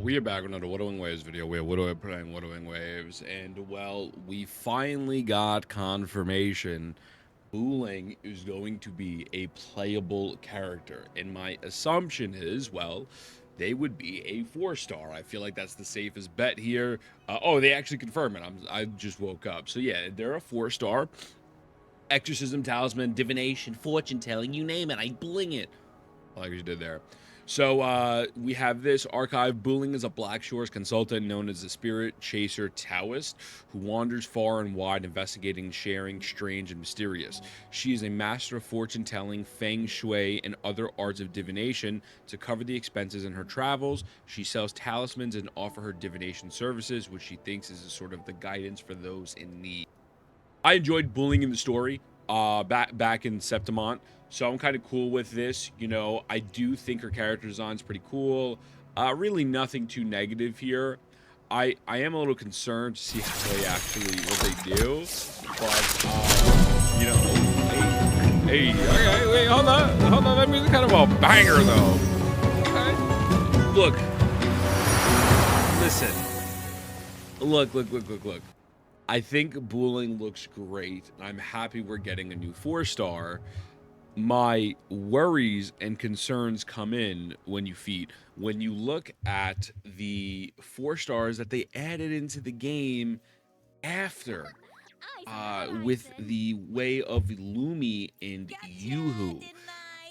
We are back with another Wuthering Waves video. We're playing Wuthering Waves, and well, we finally got confirmation. Buling is going to be a playable character, and my assumption is, well, they would be a 4-star. I feel like that's the safest bet here. Oh, they actually confirmed it. I just woke up, so yeah, they're a 4-star. Exorcism, talisman, divination, fortune telling, you name it, I bling it. I like what you did there. So we have this archive. Buling is a Black Shores consultant known as the Spirit Chaser Taoist who wanders far and wide investigating, sharing strange and mysterious. She is a master of fortune telling, feng shui, and other arts of divination. To cover the expenses in her travels, she sells talismans and offers her divination services, which she thinks is a sort of the guidance for those in need. I enjoyed Buling in the story back in Septimont, so I'm kind of cool with this. You know, I do think her character design's pretty cool. Really nothing too negative here. I am a little concerned to see how they actually what they do, but you know, hey, okay, wait, hold on, that music kind of a banger though. Okay, look, listen, look. I think Buling looks great. I'm happy we're getting a new 4-star. My worries and concerns come in when you look at the 4-stars that they added into the game after with the way of Lumi and Yuhu.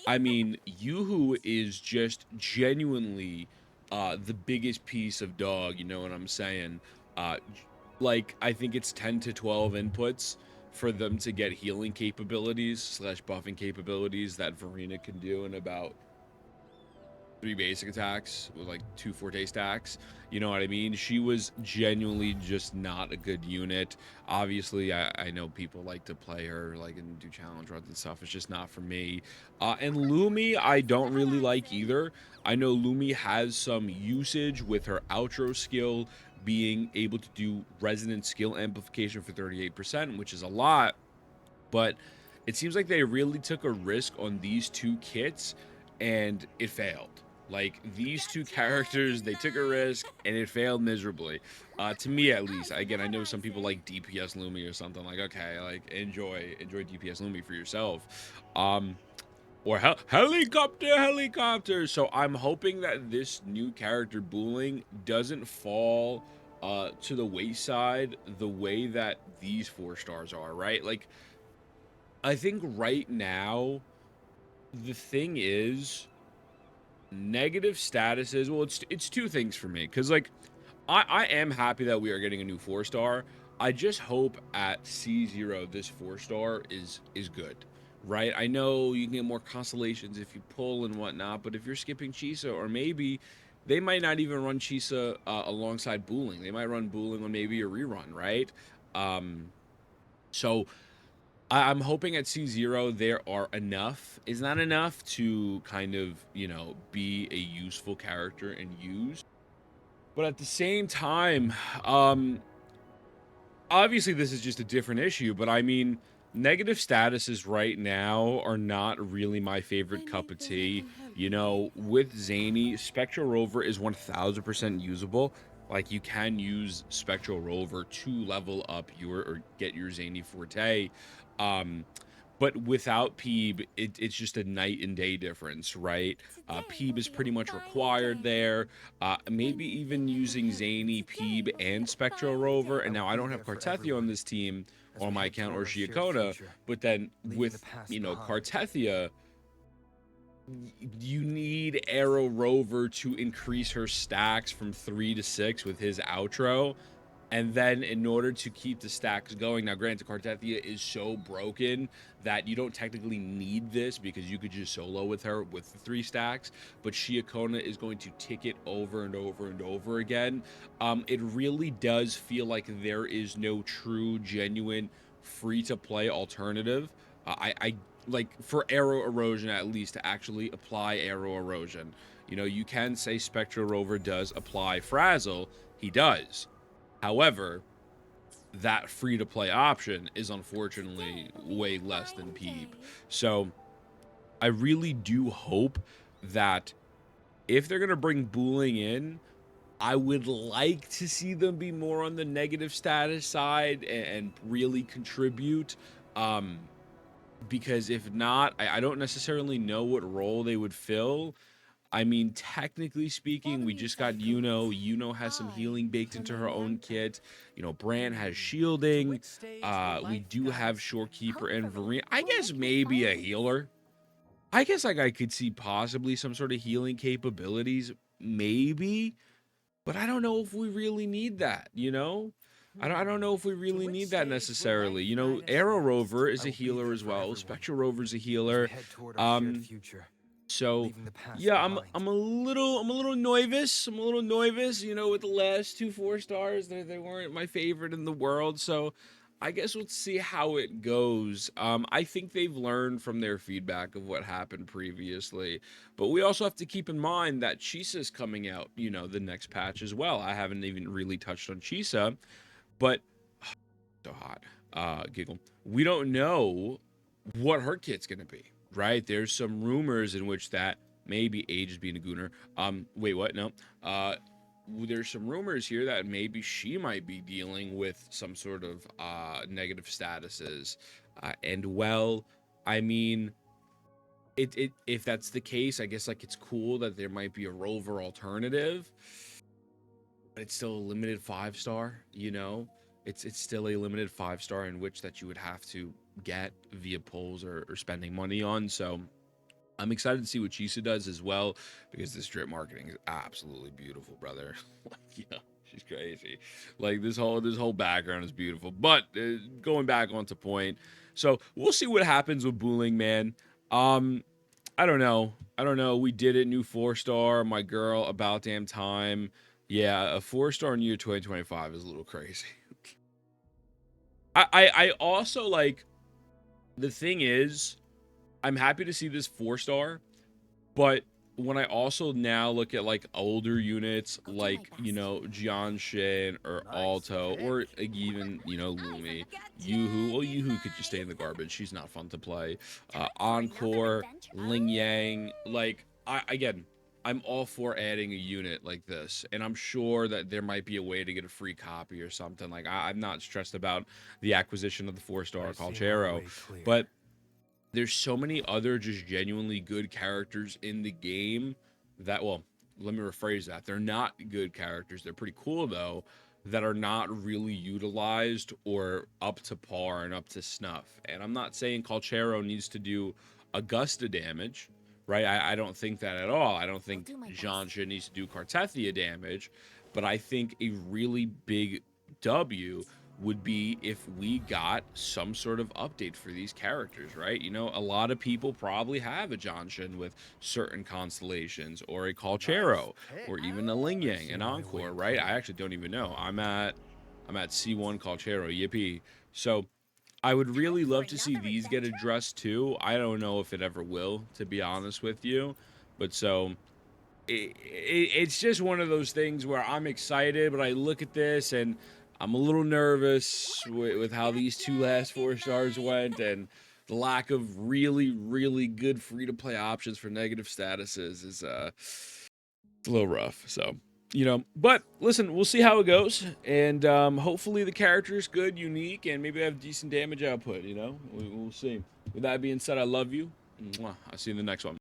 I mean, Yuhu is just genuinely the biggest piece of dog, you know what I'm saying? Like, I think it's 10 to 12 inputs for them to get healing capabilities slash buffing capabilities that Verena can do in about 3 basic attacks with like 2 forte stacks. You know what I mean? She was genuinely just not a good unit. Obviously, I know people like to play her like and do challenge runs and stuff. It's just not for me. And Lumi, I don't really like either. I know Lumi has some usage with her outro skill being able to do resonant skill amplification for 38%, which is a lot, but it seems like they really took a risk on these two kits and it failed. Like, these two characters, they took a risk and it failed miserably. To me, at least. Again, I know some people like DPS Lumi or something. Like, okay, like enjoy DPS Lumi for yourself. Or helicopter. So I'm hoping that this new character Buling doesn't fall to the wayside the way that these 4-stars are, right? Like, I think right now the thing is negative statuses. Well, it's two things for me, because like I am happy that we are getting a new 4-star. I just hope at C0 this 4-star is good, right? I know you can get more constellations if you pull and whatnot, but if you're skipping Chisa, or maybe they might not even run Chisa alongside Buling. They might run Buling on maybe a rerun, right? So I'm hoping at C0 there are enough. Is not enough to kind of, you know, be a useful character and use. But at the same time, obviously this is just a different issue, but I mean, negative statuses right now are not really my favorite cup of tea. You know, with Zany, Spectral Rover is 1000% usable. Like, you can use Spectral Rover to level up your or get your Zany Forte. But without Peeb, it's just a night and day difference, right? Peeb is pretty much required there. Maybe even using Zany, Peeb, and Spectral Rover. And now I don't have Cartethia on this team on my account or Shiakota, but then with, you know, Cartethia, you need Arrow Rover to increase her stacks from 3 to 6 with his outro. And then in order to keep the stacks going, now granted, Cartethia is so broken that you don't technically need this because you could just solo with her with the 3 stacks, but Shiakona is going to tick it over and over and over again. It really does feel like there is no true, genuine, free-to-play alternative. I like, for arrow erosion at least, to actually apply arrow erosion. You know, you can say Spectral Rover does apply Frazzle. He does. However, that free-to-play option is unfortunately way less than Peep. So I really do hope that if they're going to bring Buling in, I would like to see them be more on the negative status side and really contribute. Um, because if not, I don't necessarily know what role they would fill. I mean, technically speaking, we just got Yuno. Yuno has some healing baked into her own kit. You know, Bran has shielding. We do have Shorekeeper and Vereen. I guess maybe a healer. I guess like I could see possibly some sort of healing capabilities, maybe, but I don't know if we really need that, you know? I don't know if we really need that necessarily. You know, Arrow Rover is a healer as well. Spectral Rover's a healer. Um, so yeah, I'm a little nervous. I'm a little nervous, you know, with the last two 4 stars. They weren't my favorite in the world. So I guess we'll see how it goes. I think they've learned from their feedback of what happened previously. But we also have to keep in mind that Chisa's coming out, you know, the next patch as well. I haven't even really touched on Chisa, but so hot. Giggle. We don't know what her kit's gonna be, right? There's some rumors in which that maybe Age is being a gooner. Wait, what? No. There's some rumors here that maybe she might be dealing with some sort of negative statuses. And well, I mean, it if that's the case, I guess like it's cool that there might be a rover alternative, but it's still a limited 5 star, you know? It's still a limited 5 star in which that you would have to get via polls or spending money on. So I'm excited to see what Chisa does as well, because this drip marketing is absolutely beautiful, brother. Like, yeah, she's crazy. Like this whole background is beautiful. But going back onto point, so we'll see what happens with Buling, man. I don't know. I don't know. We did it. New 4 star. My girl, about damn time. Yeah, a 4 star in year 2025 is a little crazy. I also like, the thing is, I'm happy to see this 4 star, but when I also now look at like older units like, you know, Jianshin or Alto or like, even, you know, Lumi, Yuhu. Well, Yuhu could just stay in the garbage. She's not fun to play. Encore, Ling Yang. Like, again, I'm all for adding a unit like this, and I'm sure that there might be a way to get a free copy or something. Like, I'm not stressed about the acquisition of the 4 star Calchero, but there's so many other just genuinely good characters in the game that, well, let me rephrase that. They're not good characters. They're pretty cool though, that are not really utilized or up to par and up to snuff. And I'm not saying Calchero needs to do Augusta damage, right? I don't think that at all. I don't think Jansha needs to do Cartethia damage, but I think a really big W would be if we got some sort of update for these characters, right? You know, a lot of people probably have a Johnshin with certain constellations, or a Calchero, or even a Ling Yang, an Encore, right? I actually don't even know. I'm at C1 Calchero, yippee. So I would really love to see these get addressed too. I don't know if it ever will, to be honest with you. But so it's just one of those things where I'm excited, but I look at this and I'm a little nervous with how these two last 4 stars went, and the lack of really, really good free-to-play options for negative statuses is it's a little rough. So, you know, but listen, we'll see how it goes, and hopefully the character is good, unique, and maybe have decent damage output. You know, we'll see. With that being said, I love you. Mwah. I'll see you in the next one.